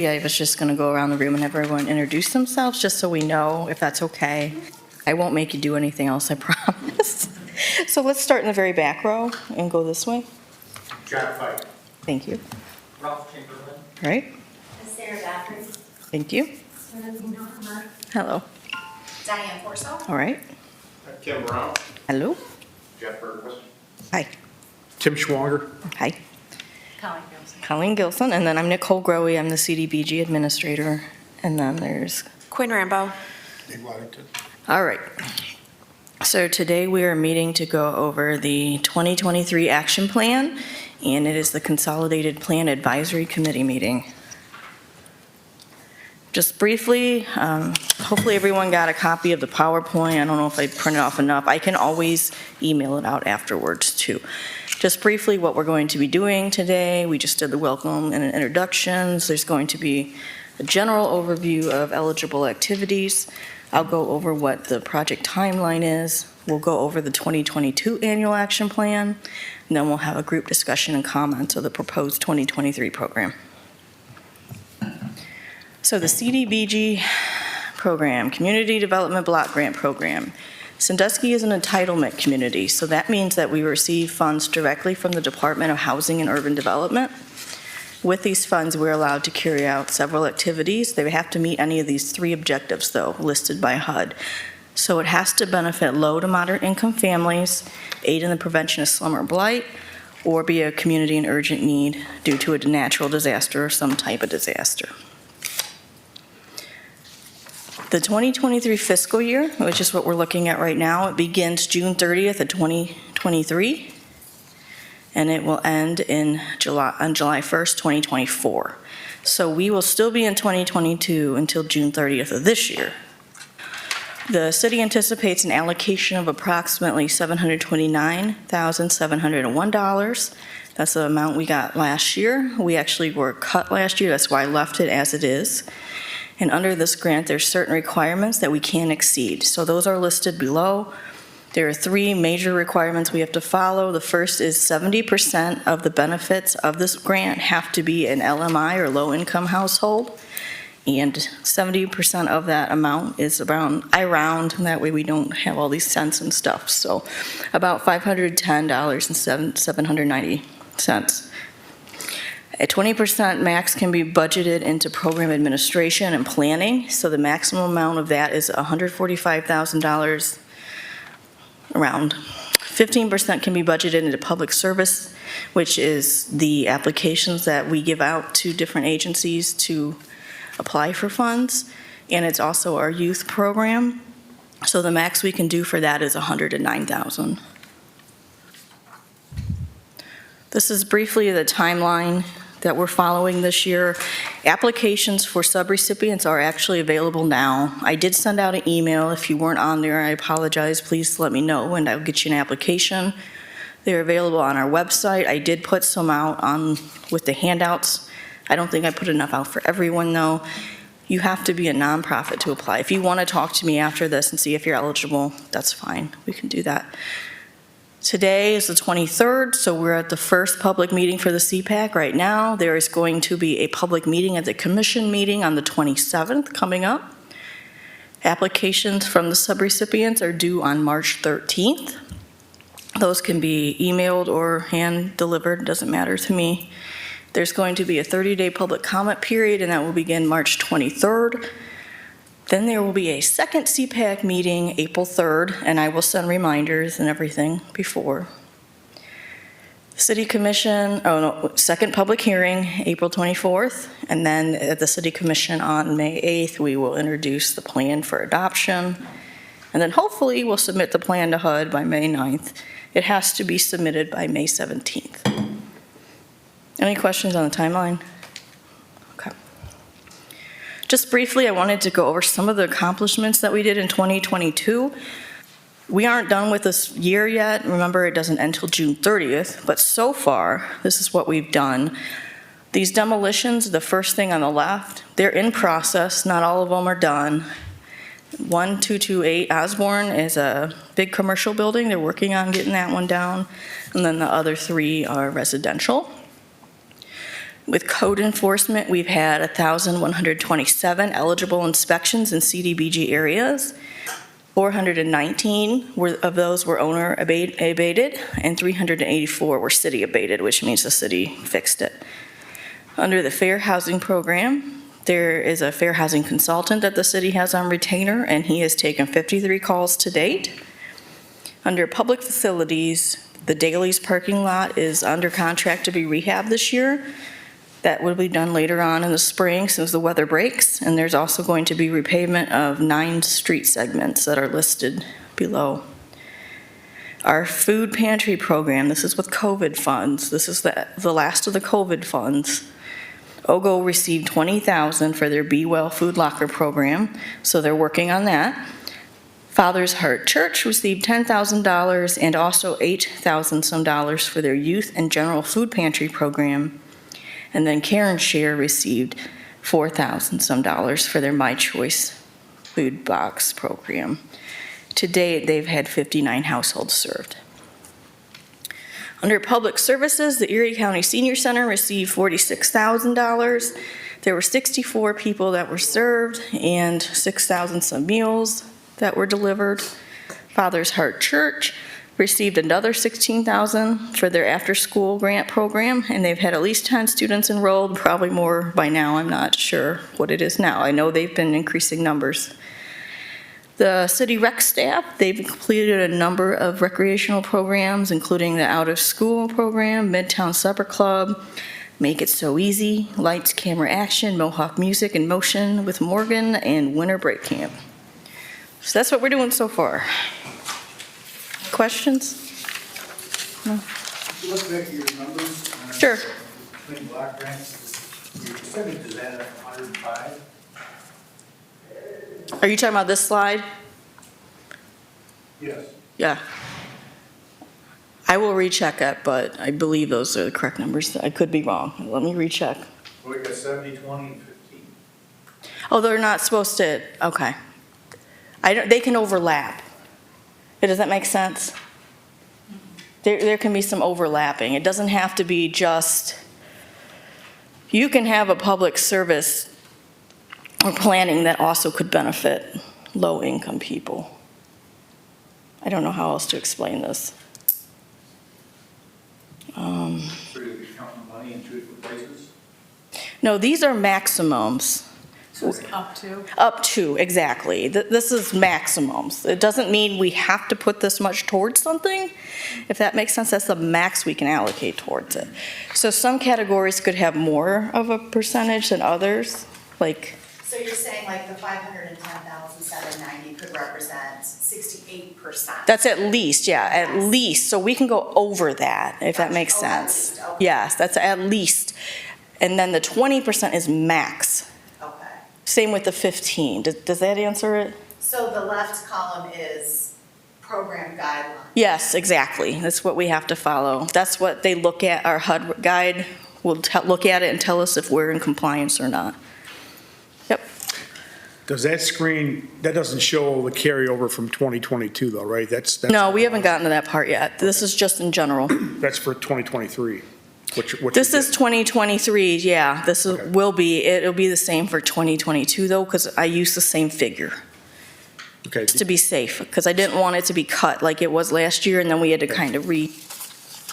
Yeah, I was just going to go around the room and have everyone introduce themselves, just so we know if that's okay. I won't make you do anything else, I promise. So let's start in the very back row and go this way. Jack Fight. Thank you. Ralph Chamberlain. All right. Sarah Baffert. Thank you. Hello. Diane Corso. All right. Kim Brown. Hello. Jeff Bergquist. Hi. Tim Schwanger. Hi. Colleen Gilson. Colleen Gilson, and then I'm Nicole Growe. I'm the CDBG administrator. And then there's Quinn Rambo. Dave Waddington. All right. So today we are meeting to go over the 2023 action plan, and it is the Consolidated Plan Advisory Committee meeting. Just briefly, hopefully everyone got a copy of the PowerPoint. I don't know if I printed off enough. I can always email it out afterwards too. Just briefly what we're going to be doing today, we just did the welcome and introductions. There's going to be a general overview of eligible activities. I'll go over what the project timeline is. We'll go over the 2022 annual action plan, and then we'll have a group discussion and comments of the proposed 2023 program. So the CDBG program, Community Development Block Grant Program. Sandusky is an entitlement community, so that means that we receive funds directly from the Department of Housing and Urban Development. With these funds, we're allowed to carry out several activities. They have to meet any of these three objectives, though, listed by HUD. So it has to benefit low to moderate income families, aid in the prevention of slum or blight, or be a community in urgent need due to a natural disaster or some type of disaster. The 2023 fiscal year, which is what we're looking at right now, it begins June 30th of 2023, and it will end on July 1st, 2024. So we will still be in 2022 until June 30th of this year. The city anticipates an allocation of approximately $729,701. That's the amount we got last year. We actually were cut last year, that's why I left it as it is. And under this grant, there's certain requirements that we can't exceed. So those are listed below. There are three major requirements we have to follow. The first is 70% of the benefits of this grant have to be an LMI or low-income household. And 70% of that amount is around, I round, and that way we don't have all these cents and stuff. So about $510.790. A 20% max can be budgeted into program administration and planning, so the maximum amount of that is $145,000 around. 15% can be budgeted into public service, which is the applications that we give out to different agencies to apply for funds, and it's also our youth program, so the max we can do for that is $109,000. This is briefly the timeline that we're following this year. Applications for subrecipients are actually available now. I did send out an email. If you weren't on there, I apologize. Please let me know and I'll get you an application. They're available on our website. I did put some out on with the handouts. I don't think I put enough out for everyone though. You have to be a nonprofit to apply. If you want to talk to me after this and see if you're eligible, that's fine. We can do that. Today is the 23rd, so we're at the first public meeting for the CPAC right now. There is going to be a public meeting at the commission meeting on the 27th coming up. Applications from the subrecipients are due on March 13th. Those can be emailed or hand delivered, doesn't matter to me. There's going to be a 30-day public comment period, and that will begin March 23rd. Then there will be a second CPAC meeting April 3rd, and I will send reminders and everything before. City Commission, second public hearing, April 24th, and then at the City Commission on May 8th, we will introduce the plan for adoption, and then hopefully we'll submit the plan to HUD by May 9th. It has to be submitted by May 17th. Any questions on the timeline? Okay. Just briefly, I wanted to go over some of the accomplishments that we did in 2022. We aren't done with this year yet. Remember, it doesn't end until June 30th, but so far, this is what we've done. These demolitions, the first thing on the left, they're in process. Not all of them are done. 1228 Osborne is a big commercial building. They're working on getting that one down. And then the other three are residential. With code enforcement, we've had 1,127 eligible inspections in CDBG areas. 419 of those were owner abated, and 384 were city abated, which means the city fixed it. Under the fair housing program, there is a fair housing consultant that the city has on retainer, and he has taken 53 calls to date. Under public facilities, the Daly's parking lot is under contract to be rehabbed this year. That will be done later on in the spring since the weather breaks, and there's also going to be repavement of 9 street segments that are listed below. Our food pantry program, this is with COVID funds. This is the last of the COVID funds. OGO received $20,000 for their Be Well food locker program, so they're working on that. Father's Heart Church received $10,000 and also $8,000 some dollars for their youth and general food pantry program. And then Karen Share received $4,000 some dollars for their My Choice food box program. To date, they've had 59 households served. Under public services, the Erie County Senior Center received $46,000. There were 64 people that were served and 6,000 some meals that were delivered. Father's Heart Church received another $16,000 for their after-school grant program, and they've had at least 10 students enrolled, probably more by now. I'm not sure what it is now. I know they've been increasing numbers. The city rec staff, they've completed a number of recreational programs, including the out-of-school program, Midtown Supper Club, Make It So Easy, Lights, Camera, Action, Mohawk Music and Motion with Morgan, and Winter Break Camp. So that's what we're doing so far. Questions? No? Look back at your numbers. Sure. Between block grants, your percentage is at 105. Are you talking about this slide? Yes. Yeah. I will recheck it, but I believe those are the correct numbers. I could be wrong. Let me recheck. We got 70, 20, and 15. Oh, they're not supposed to, okay. They can overlap. Does that make sense? There can be some overlapping. It doesn't have to be just, you can have a public service or planning that also could benefit low-income people. I don't know how else to explain this. So you'll be counting money in 2 different places? No, these are maximums. So it's up to? Up to, exactly. This is maximums. It doesn't mean we have to put this much towards something. If that makes sense, that's the max we can allocate towards it. So some categories could have more of a percentage than others, like, So you're saying like the 510,790 could represent 68%? that's at least, yeah, at least. So we can go over that, if that makes Oh, at sense. least, okay. Yes, that's at least. And then the 20% is max. Okay. Same with the 15. Does that answer it? So the left column is program guidelines? Yes, exactly. That's what we have to follow. That's what they look at. Our HUD guide will look at it and tell us if we're in compliance or not. Yep. Does that screen, that doesn't show the carryover from 2022 though, right? That's No, we haven't gotten to that part yet. This is just in general. That's for 2023. What This you is did. 2023, yeah. This is, Okay. it'll be the same for 2022 though, because I used the same figure Okay. to be safe, because I didn't want it to be cut like it was last year, and then we had to kind of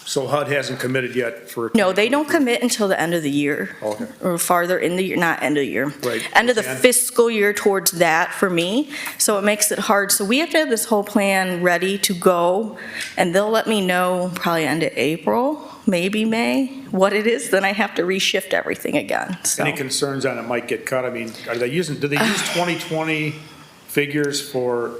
So HUD hasn't committed yet for. No, they don't commit until the end of the year. Okay. Or farther in the year, not end of the year. Right. End of the And- fiscal year towards that for me, so it makes it hard. So we have to have this whole plan ready to go, and they'll let me know probably end of April, maybe May, what it is, then I have to reshift everything again, so. Any concerns on it might get cut? I mean, do they use 2020 figures for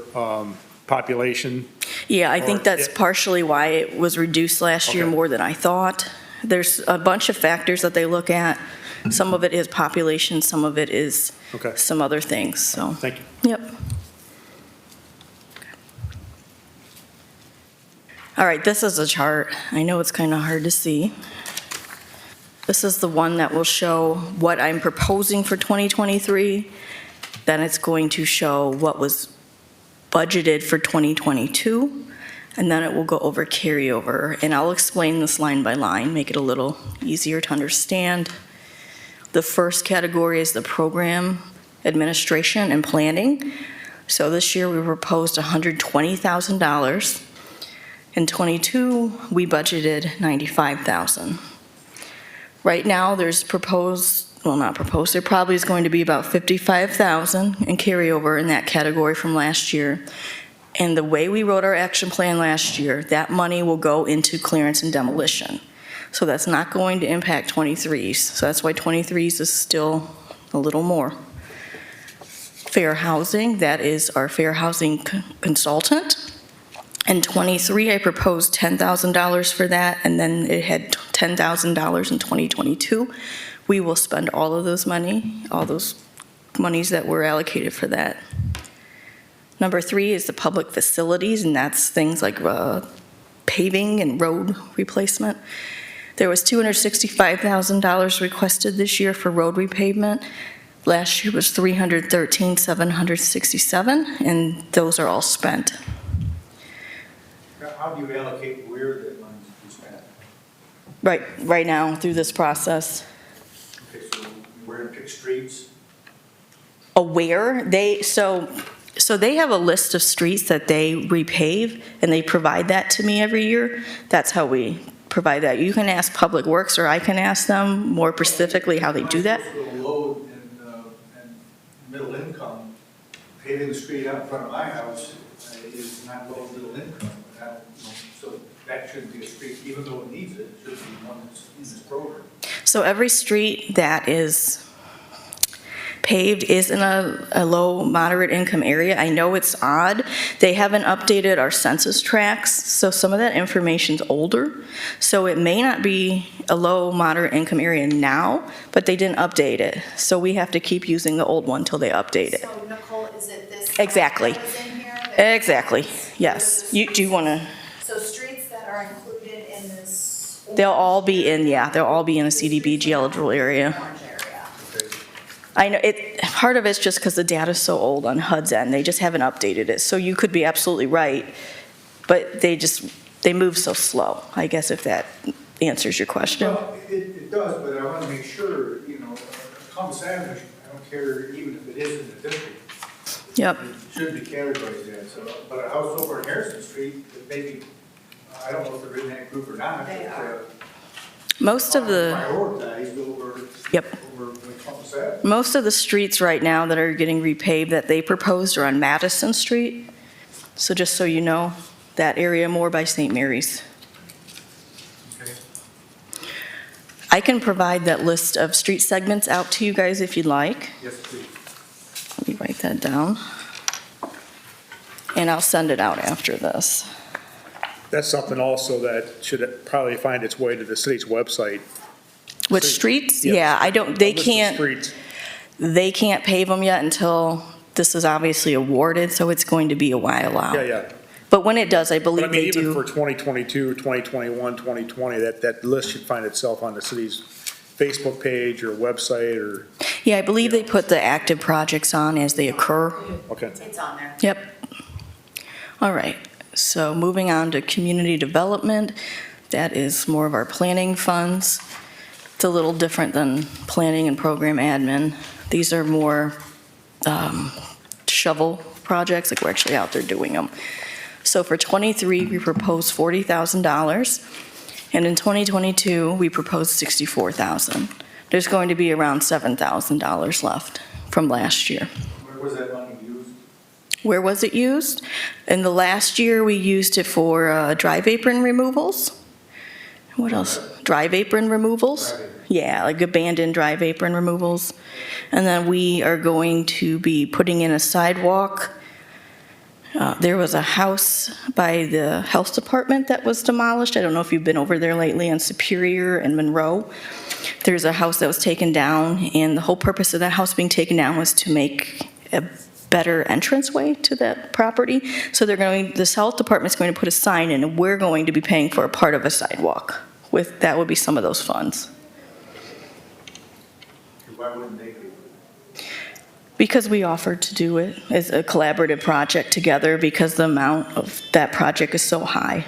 population? Yeah, I think Or- that's partially why it was reduced last year Okay. more than I thought. There's a bunch of factors that they look at. Some of it is population, some of it is Okay. some other things, so. Thank you. Yep. All right, this is a chart. I know it's kind of hard to see. This is the one that will show what I'm proposing for 2023. Then it's going to show what was budgeted for 2022. And then it will go over carryover. And I'll explain this line by line, make it a little easier to understand. The first category is the program administration and planning. So this year, we proposed $120,000. In '22, we budgeted $95,000. Right now, there's there probably is going to be about $55,000 in carryover in that category from last year. And the way we wrote our action plan last year, that money will go into clearance and demolition. So that's not going to impact '23s. So that's why '23s is still a little more. Fair housing, that is our fair housing consultant. In '23, I proposed $10,000 for that, and then it had $10,000 in 2022. We will spend all of those monies that were allocated for that. Number 3 is the public facilities, and that's things like paving and road replacement. There was $265,000 requested this year for road repavement. Last year was $313,767, and those are all spent. Now, how do you allocate where that money is spent? Right now, through this process. Okay, so where to pick streets? Aware, so they have a list of streets that they repave, and they provide that to me every year. That's how we provide that. You can ask Public Works, or I can ask them more specifically how they do that. Low and middle income, paving the street out in front of my house is not low and middle income. So that shouldn't be a street, even though it needs it, it should be one that's in this program. So every street that is paved is in a low, moderate income area. I know it's odd. They haven't updated our census tracts, so some of that information's older. So it may not be a low, moderate income area now, but they didn't update it. So we have to keep using the old one until they update it. So Nicole, is it this? Exactly. That was in here that- Exactly, yes. Do you want to, So streets that are included in this. they'll all be in a CDBG eligible area. Orange area. I know, part of it's just because the data's so old on HUD's end, they just haven't updated it. So you could be absolutely right, but they move so slow, I guess, if that answers your question. Well, it does, but I want to make sure, cul-de-sac, I don't care even if it is in the district. Yep. It should be categorized as, but a house over on Harrison Street, that maybe, I don't know if they're in that group or not. They are. Most of the, Prioritized over. Yep. Over the cul-de-sac. most of the streets right now that are getting repaved that they proposed are on Madison Street. So just so you know, that area more by St. Mary's. Okay. I can provide that list of street segments out to you guys if you'd like. Yes, please. Let me write that down. And I'll send it out after this. That's something also that should probably find its way to the city's website. Which Street- streets? Yes. Yeah, A list of streets. they can't pave them yet until this is obviously awarded, so it's going to be a while out. Yeah. But when it does, I But I believe mean, they even do. for 2022, 2021, 2020, that list should find itself on the city's Facebook page or website or, Yeah, I believe they put the active projects on as they occur. okay. It's on there. Yep. All right, so moving on to community development, that is more of our planning funds. It's a little different than planning and program admin. These are more shovel projects, like we're actually out there doing them. So for '23, we proposed $40,000, and in 2022, we proposed $64,000. There's going to be around $7,000 left from last year. Where was that money used? Where was it used? In the last year, we used it for drive apron removals. What else? Drive apron removals? Drive apron. Yeah, like abandoned drive apron removals. And then we are going to be putting in a sidewalk. There was a house by the health department that was demolished. I don't know if you've been over there lately on Superior and Monroe. There's a house that was taken down, and the whole purpose of that house being taken down was to make a better entranceway to that property. So this health department's going to put a sign in, and we're going to be paying for a part of a sidewalk. That would be some of those funds. Why wouldn't they pay for it? Because we offered to do it as a collaborative project together because the amount of that project is so high.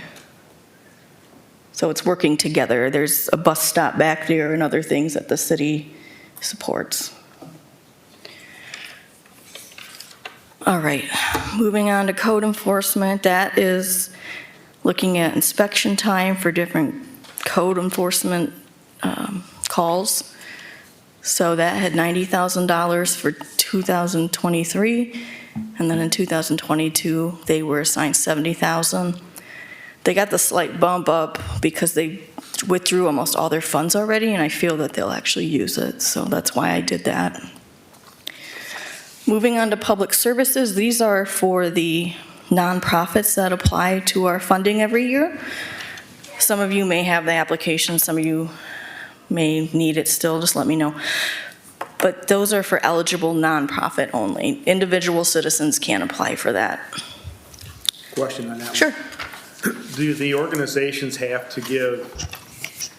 So it's working together. There's a bus stop back there and other things that the city supports. All right, moving on to code enforcement, that is looking at inspection time for different code enforcement calls. So that had $90,000 for 2023, and then in 2022, they were assigned $70,000. They got the slight bump up because they withdrew almost all their funds already, and I feel that they'll actually use it, so that's why I did that. Moving on to public services, these are for the nonprofits that apply to our funding every year. Some of you may have the application, some of you may need it still, just let me know. But those are for eligible nonprofit only. Individual citizens can't apply for that. Question on that one. Sure. Do the organizations have to give,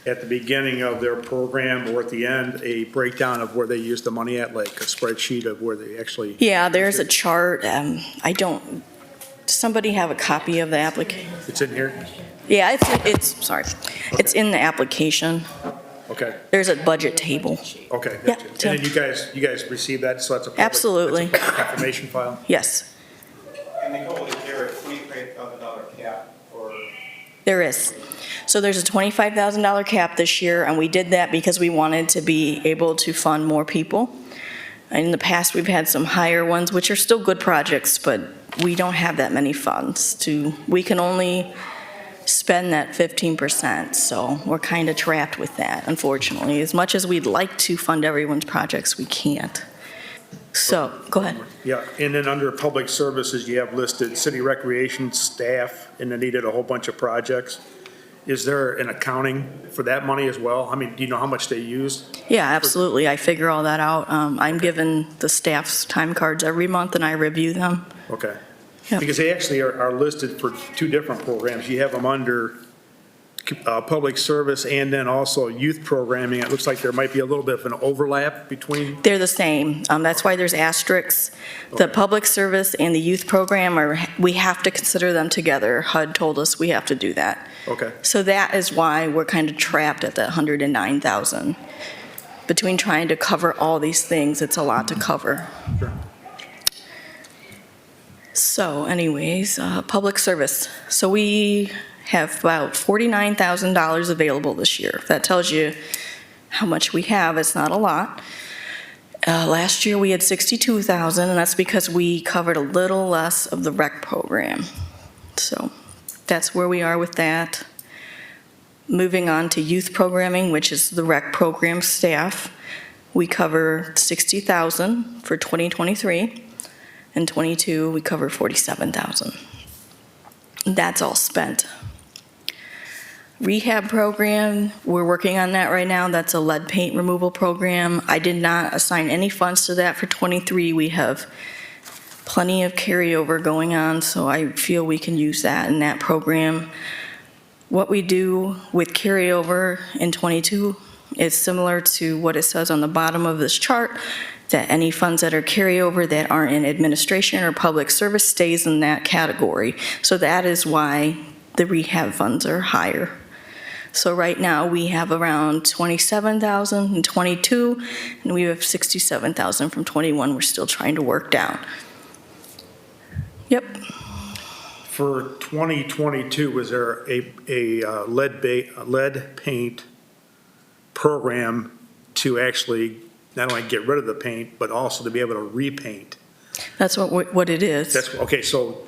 at the beginning of their program or at the end, a breakdown of where they use the money at, like a spreadsheet of where they actually? Yeah, there's a chart. Does somebody have a copy of the application? It's in here? Yeah, it's in the application. Okay, There's a budget table. okay. Yeah, gotcha. And then you guys receive that, so that's a public? Absolutely. That's a public information file? Yes, And Nicole, is there a $25,000 cap for? there is. So there's a $25,000 cap this year, and we did that because we wanted to be able to fund more people. In the past, we've had some higher ones, which are still good projects, but we don't have that many funds we can only spend that 15%, so we're kind of trapped with that, unfortunately. As much as we'd like to fund everyone's projects, we can't. So, go ahead. Yeah, and then under public services, you have listed city recreation staff, and then needed a whole bunch of projects. Is there an accounting for that money as well? I mean, do you know how much they use? Yeah, absolutely. I figure all that out. I'm given the staff's time cards every month, and I review them. Okay. Yep. Because they actually are listed for two different programs. You have them under public service and then also youth programming. It looks like there might be a little bit of an overlap between. They're the same. That's why there's asterisks. The public service and the youth program we have to consider them together. HUD told us we have to do that. Okay. So that is why we're kind of trapped at that 109,000. Between trying to cover all these things, it's a lot to cover. Sure. So anyways, public service. So we have about $49,000 available this year. If that tells you how much we have, it's not a lot. Last year we had 62,000, and that's because we covered a little less of the rec program. So that's where we are with that. Moving on to youth programming, which is the rec program staff. We cover 60,000 for 2023. In 22, we cover 47,000. That's all spent. Rehab program, we're working on that right now. That's a lead paint removal program. I did not assign any funds to that for 23. We have plenty of carryover going on, so I feel we can use that in that program. What we do with carryover in 22 is similar to what it says on the bottom of this chart, that any funds that are carryover that aren't in administration or public service stays in that category. So that is why the rehab funds are higher. So right now we have around 27,000 in 22, and we have 67,000 from 21 we're still trying to work down. Yep. For 2022, was there a lead paint program to actually not only get rid of the paint, but also to be able to repaint? That's what it is. That's, okay, so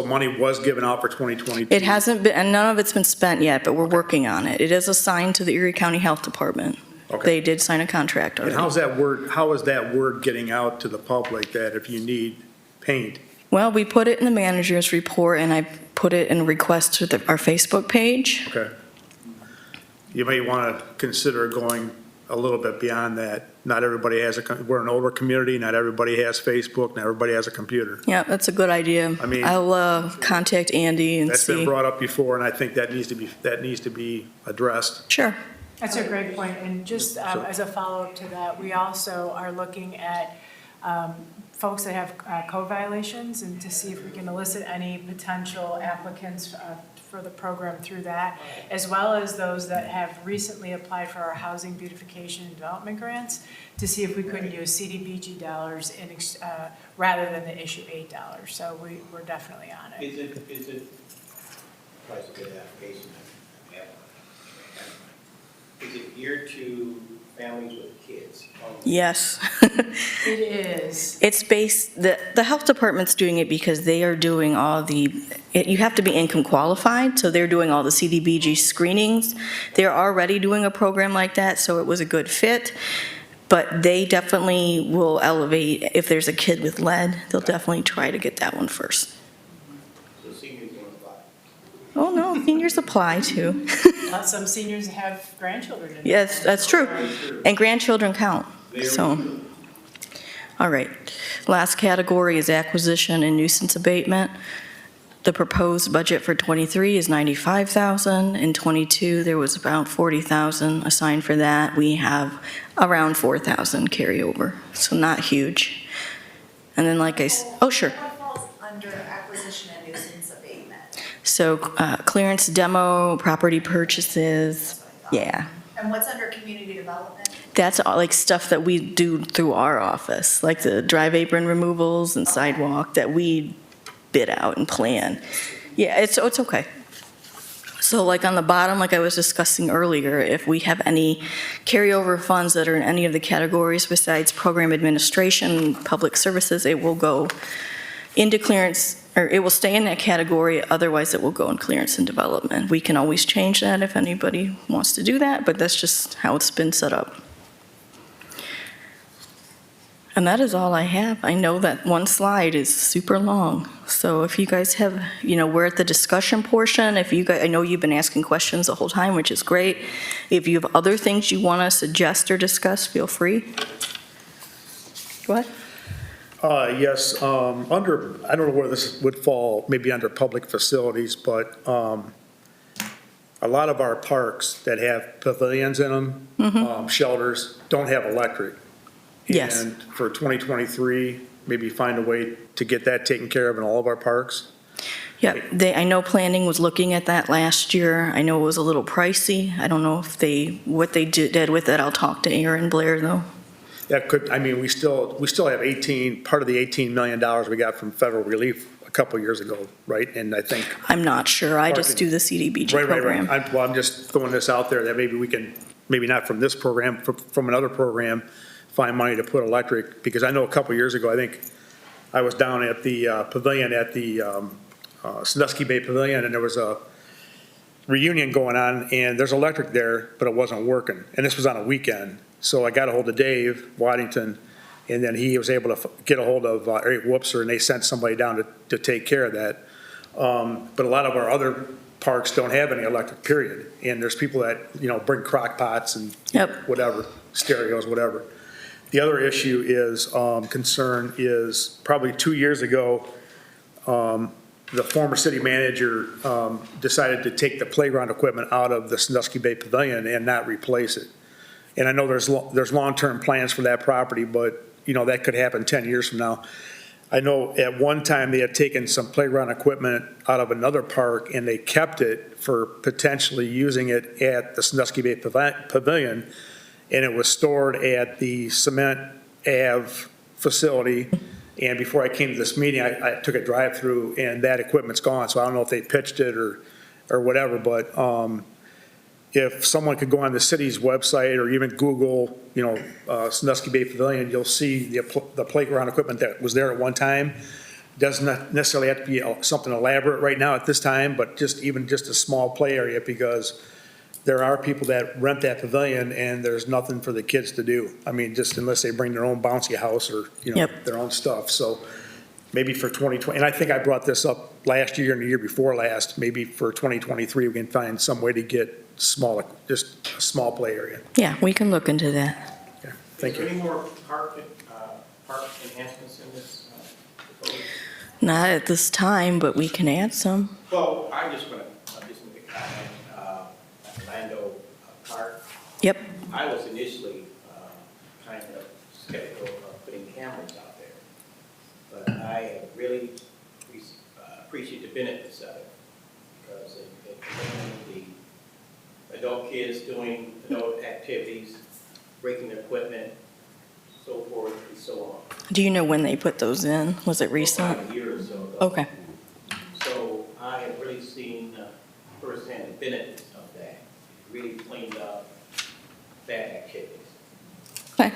money was given out for 2022? It hasn't been, and none of it's been spent yet, but we're working on it. It is assigned to the Erie County Health Department. Okay. They did sign a contract And already. how is that word getting out to the public that if you need paint? Well, we put it in the manager's report, and I put it in a request to our Facebook page. Okay. You may want to consider going a little bit beyond that. Not everybody has we're an older community, not everybody has Facebook, not everybody has a computer. Yeah, that's a good idea. I mean- I'll contact Andy and That's been see. brought up before, and I think that needs to be addressed. Sure. That's a great point, and just as a follow-up to that, we also are looking at folks that have code violations and to see if we can elicit any potential applicants for the program through that, as well as those that have recently applied for our housing beautification and development grants, to see if we couldn't use CDBG dollars rather than the issue $8. So we're definitely on it. Is it, price of good application, I have one. Is it geared to families with kids? Yes. It is. It's based, the health department's doing it because they are doing all you have to be income qualified, so they're doing all the CDBG screenings. They're already doing a program like that, so it was a good fit. But they definitely will elevate, if there's a kid with lead, they'll definitely try to get that one first. So seniors don't apply. Oh, no, seniors apply too. Some seniors have grandchildren. Yes, that's true. And grandchildren count, so. All right. Last category is acquisition and nuisance abatement. The proposed budget for '23 is $95,000. In '22, there was about $40,000 assigned for that. We have around $4,000 carryover, so not huge. And then oh, sure. What falls under acquisition and nuisance abatement? So clearance demo, property purchases, yeah. And what's under community development? That's all like stuff that we do through our office, like the drive apron removals and sidewalk that we bid out and plan. Yeah, it's okay. So like on the bottom, like I was discussing earlier, if we have any carryover funds that are in any of the categories besides program administration, public services, it will go into clearance, or it will stay in that category, otherwise it will go in clearance and development. We can always change that if anybody wants to do that, but that's just how it's been set up. And that is all I have. I know that one slide is super long. So if you guys have, we're at the discussion portion. If you guys, I know you've been asking questions the whole time, which is great. If you have other things you want to suggest or discuss, feel free. Go ahead. Yes, I don't know where this would fall, maybe under public facilities, but a lot of our parks that have pavilions in them, shelters, don't have electric. Yes. And for 2023, maybe find a way to get that taken care of in all of our parks. Yeah, I know planning was looking at that last year. I know it was a little pricey. I don't know if what they did with it. I'll talk to Aaron Blair, though. That could, we still have part of the $18 million we got from federal relief a couple years ago, right? And I think. I'm not sure. I just do the CDBG program. Right. I'm just throwing this out there that maybe we can, maybe not from this program, from another program, find money to put electric, because I know a couple years ago, I think I was down at the pavilion at the Sandusky Bay Pavilion, and there was a reunion going on, and there's electric there, but it wasn't working. And this was on a weekend. So I got a hold of Dave Waddington, and then he was able to get a hold of Eric Whoopser, and they sent somebody down to take care of that. But a lot of our other parks don't have any electric, period. And there's people that, bring crock pots and whatever, stereos, whatever. The other issue is, concern is probably 2 years ago, the former city manager decided to take the playground equipment out of the Sandusky Bay Pavilion and not replace it. And I know there's long-term plans for that property, but, that could happen 10 years from now. I know at one time they had taken some playground equipment out of another park and they kept it for potentially using it at the Sandusky Bay Pavilion. And it was stored at the Cement Ave facility. And before I came to this meeting, I took a drive-through, and that equipment's gone. So I don't know if they pitched it or whatever, but if someone could go on the city's website or even Google, Sandusky Bay Pavilion, you'll see the playground equipment that was there at one time. Doesn't necessarily have to be something elaborate right now at this time, but just a small play area, because there are people that rent that pavilion and there's nothing for the kids to do. Just unless they bring their own bouncy house or, their own stuff. So maybe for 2020, and I think I brought this up last year and the year before last, maybe for 2023, we can find some way to get just a small play area. Yeah, we can look into that. Okay, thank Is there you. any more park enhancements in this proposal? Not at this time, but we can add some. Well, I'm just going to make a comment. Orlando Park. Yep. I was initially kind of skeptical of putting cameras out there, but I have really appreciate the benefits of it, because the adult kids doing adult activities, breaking equipment, so forth and so on. Do you know when they put those in? Was it recent? About a year or so ago. Okay. So I have really seen firsthand the benefits of that, really cleaned up bad activities. Okay.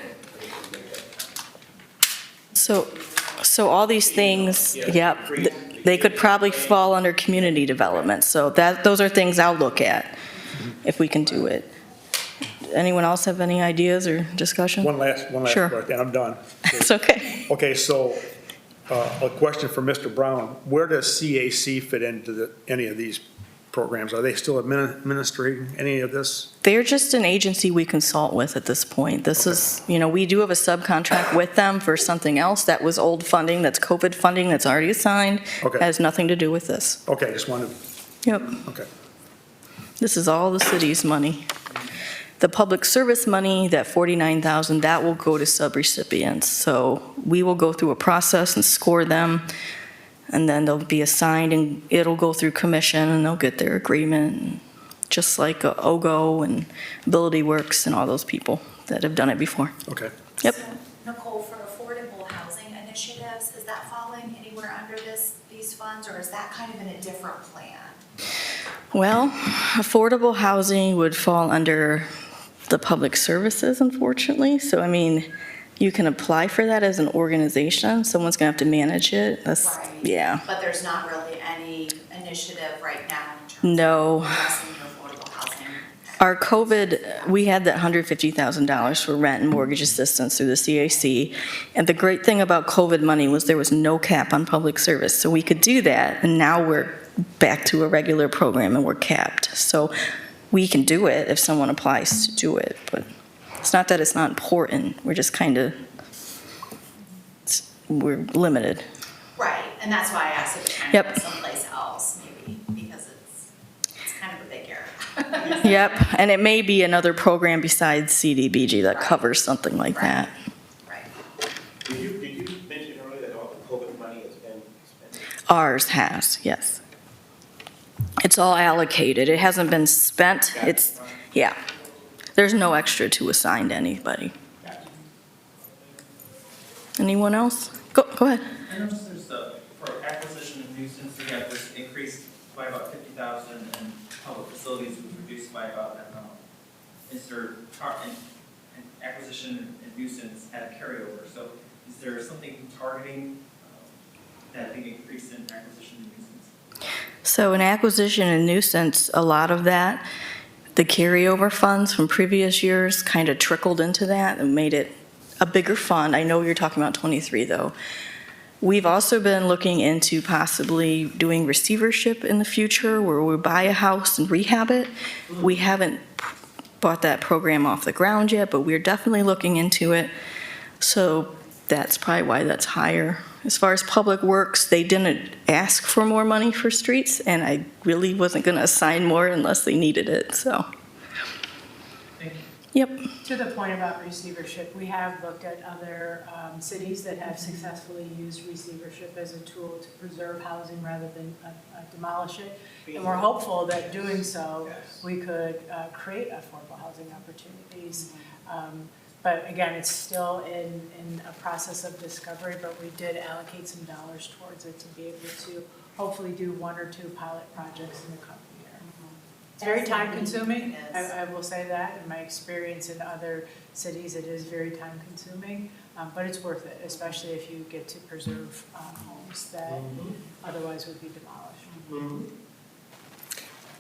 So all these things, yep, they could probably fall under community development. So those are things I'll look at if we can do it. Anyone else have any ideas or discussion? One last Sure. question, and I'm done. It's okay. Okay, so a question for Mr. Brown. Where does CAC fit into any of these programs? Are they still administering any of this? They're just an agency we consult with at this point. This is, we do have a subcontract with them for something else. That was old funding, that's COVID funding, that's already assigned. Okay. Has nothing to do with this. Okay, just wanted, Yep. okay. This is all the city's money. The public service money, that $49,000, that will go to subrecipients. So we will go through a process and score them, and then they'll be assigned, and it'll go through commission, and they'll get their agreement, just like OGO and Ability Works and all those people that have done it before. Okay. Yep. So, Nicole, for affordable housing initiatives, is that falling anywhere under these funds, or is that kind of in a different plan? Well, affordable housing would fall under the public services, unfortunately. So, you can apply for that as an organization. Someone's gonna have to manage it. That's, Right. yeah. But there's not really any initiative right now in terms No. of addressing the affordable housing. Our COVID, we had that $150,000 for rent and mortgage assistance through the CAC. And the great thing about COVID money was there was no cap on public service. So we could do that, and now we're back to a regular program and we're capped. So we can do it if someone applies to do it, but it's not that it's not important. We're just we're limited. Right, and that's why I asked if it kind Yep. of was someplace else, maybe, because it's kind of a big area. Yep, and it may be another program besides CDBG that covers something like Right. that. Right. Did you mention earlier that all the COVID money has been spent? Ours has, yes. It's all allocated. It hasn't been spent. It's, yeah. There's no extra to assign to anybody. Anyone else? Go ahead. I noticed there's for acquisition of nuisance, we have this increased by about 50,000 and public facilities was reduced by about that amount. Is there, and acquisition and nuisance had a carryover, so is there something targeting that big increase in acquisition and nuisance? So in acquisition and nuisance, a lot of that, the carryover funds from previous years kind of trickled into that and made it a bigger fund. I know you're talking about 23 though. We've also been looking into possibly doing receivership in the future where we buy a house and rehab it. We haven't bought that program off the ground yet, but we're definitely looking into it. So that's probably why that's higher. As far as public works, they didn't ask for more money for streets, and I really wasn't going to assign more unless they needed it, so. Thank you. Yep. To the point about receivership, we have looked at other cities that have successfully used receivership as a tool to preserve housing rather than demolish it. And we're hopeful that doing so, we could create affordable housing opportunities. But again, it's still in a process of discovery, but we did allocate some dollars towards it to be able to hopefully do 1 or 2 pilot projects in the coming year. It's very time consuming, It is. I will say that. In my experience in other cities, it is very time consuming, but it's worth it, especially if you get to preserve homes that otherwise would be demolished.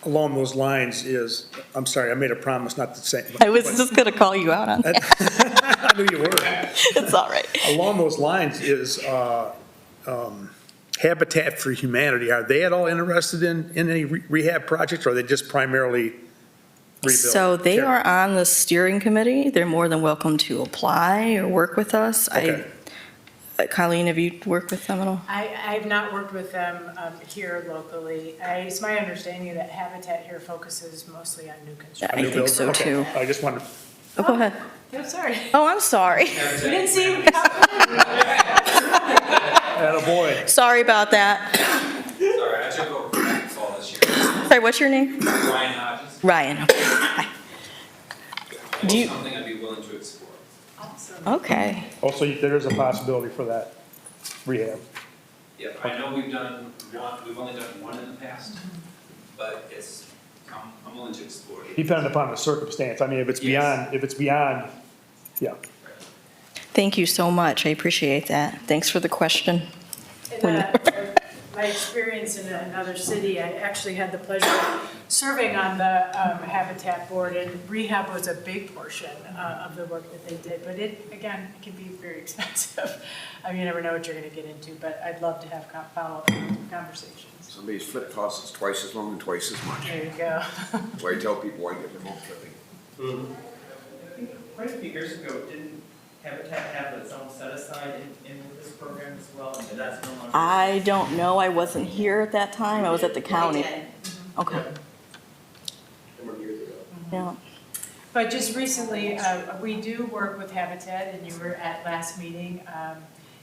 Along those lines is, I'm sorry, I made a promise not to say. I was just going to call you out on that. I knew you were. It's all right. Along those lines is Habitat for Humanity. Are they at all interested in any rehab projects, or are they just primarily rebuild? So they are on the steering committee. They're more than welcome to apply or work with us. Okay. Colleen, have you worked with them at all? I've not worked with them here locally. It's my understanding that Habitat here focuses mostly on new construction. I New think builds? so, Okay. too. I just wanted, Oh, go ahead. I'm sorry. Oh, I'm sorry. We didn't see you. attaboy. Sorry about that. Sorry, I took over practice all this year. Sorry, what's your name? Ryan Hodges. Ryan. Hi. Do you- Something I'd be willing to explore. Okay. Also, there is a possibility for that rehab. Yeah, I know we've done one, we've only done one in the past, but I'm willing to explore it. Depending upon the circumstance. I mean, if it's Yes. beyond, yeah. Thank you so much. I appreciate that. Thanks for the question. In my experience in another city, I actually had the pleasure of serving on the Habitat Board, and rehab was a big portion of the work that they did, but it can be very expensive. I mean, you never know what you're gonna get into, but I'd love to have follow-up conversations. Somebody's flip costs us twice as long and twice as much. There you go. That's why I tell people why get remote flipping. I think quite a few years ago, didn't Habitat have its own set aside in this program as well, and that's no longer? I don't know. I wasn't here at that time. I was at the county. Okay. Yeah. But just recently, we do work with Habitat, and you were at last meeting,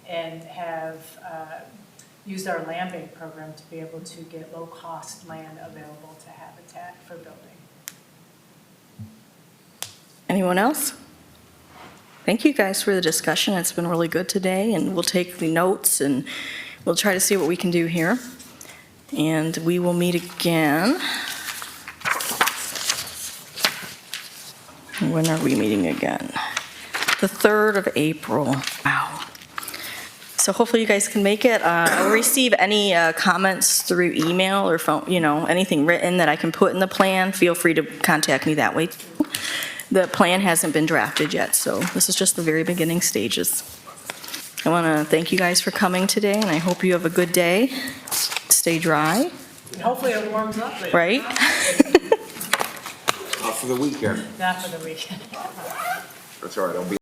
and have used our land bank program to be able to get low-cost land available to Habitat for building. Anyone else? Thank you guys for the discussion. It's been really good today, and we'll take the notes and we'll try to see what we can do here. And we will meet again. When are we meeting again? The 3rd of April. Wow. So hopefully you guys can make it. I'll receive any comments through email or phone, anything written that I can put in the plan. Feel free to contact me that way too. The plan hasn't been drafted yet, so this is just the very beginning stages. I want to thank you guys for coming today, and I hope you have a good day. Stay dry, And hopefully it warms up later. right? Not for the weekend. Not for the weekend. That's all right, I'll be